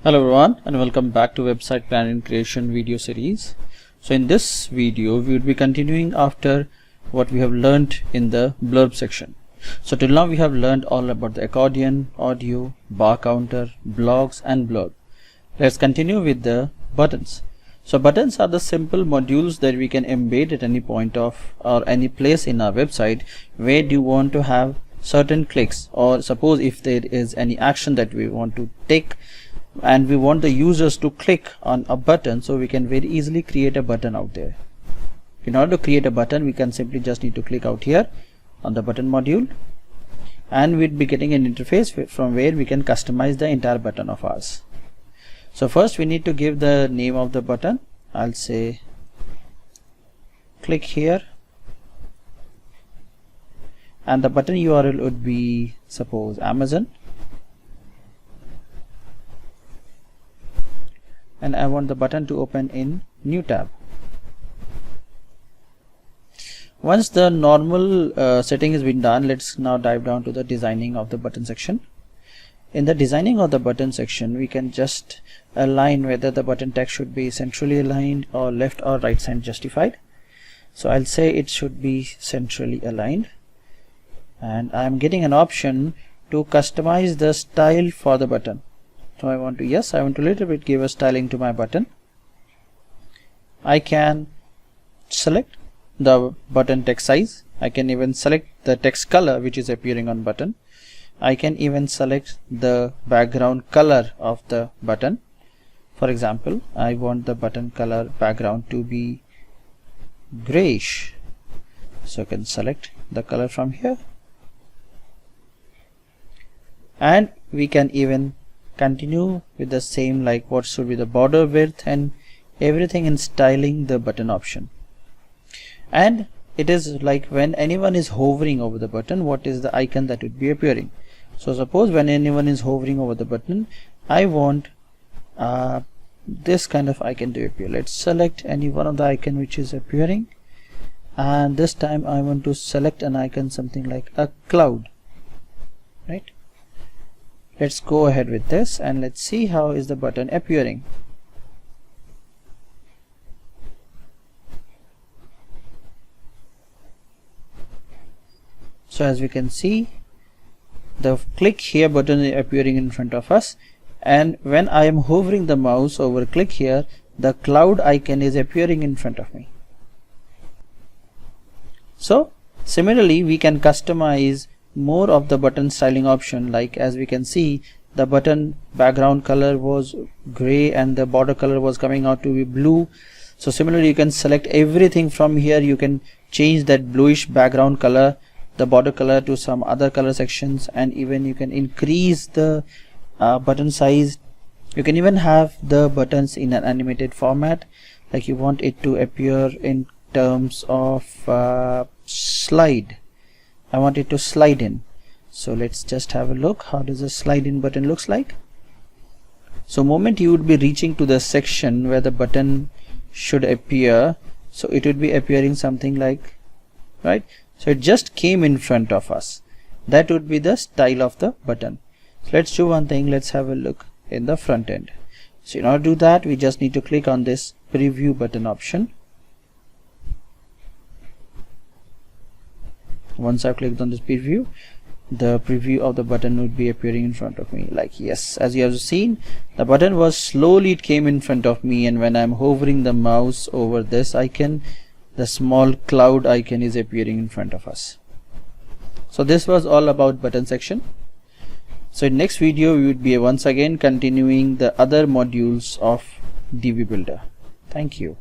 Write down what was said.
Hello everyone and welcome back to website planning creation video series. So in this video we will be continuing after what we have learned in the blurb section. So till now we have learned all about the accordion, audio, bar counter, blogs and blurb. Let's continue with the buttons. So buttons are the simple modules that we can embed at any point of or any place in our website where you want to have certain clicks, or suppose if there is any action that we want to take and we want the users to click on a button, so we can very easily create a button out there. In order to create a button, we can simply just need to click out here on the button module, and we'll be getting an interface from where we can customize the entire button of ours. So first we need to give the name of the button. I'll say click here, and the button URL would be, suppose, Amazon, and I want the button to open in new tab. Once the normal setting has been done, let's now dive down to the designing of the button section. In the designing of the button section, we can just align whether the button text should be centrally aligned or left or right side justified. So I'll say it should be centrally aligned, and I'm getting an option to customize the style for the button. So I want to little bit give a styling to my button. I can select the button text size. I can even select the text color which is appearing on button. I can even select the background color of the button. For example, I want the button color background to be grayish, so I can select the color from here, and we can even continue with the same, like what should be the border width and everything in styling the button option. And it is like when anyone is hovering over the button, what is the icon that would be appearing. So suppose when anyone is hovering over the button, I want this kind of icon to appear. Let's select any one of the icon which is appearing, and this time I want to select an icon something like a cloud, right? Let's go ahead with this and let's see how is the button appearing. So as we can see, the click here button is appearing in front of us, and when I am hovering the mouse over click here, the cloud icon is appearing in front of me. So similarly, we can customize more of the button styling option. Like as we can see, the button background color was gray and the border color was coming out to be blue. So similarly, you can select everything from here. You can change that bluish background color, the border color, to some other color sections, and even you can increase the button size. You can even have the buttons in an animated format, like you want it to appear in terms of slide. I want it to slide in. So let's just have a look. How does a slide in button looks like? So moment you would be reaching to the section where the button should appear, so it would be appearing something like, right? So it just came in front of us. That would be the style of the button. So let's do one thing. Let's have a look in the front end. So in order to do that, we just need to click on this preview button option. Once I've clicked on this preview, the preview of the button would be appearing in front of me, like yes, as you have seen, the button was slowly, it came in front of me, and when I'm hovering the mouse over this icon, the small cloud icon is appearing in front of us. So this was all about button section. So in next video we would be once again continuing the other modules of Divi Builder. Thank you.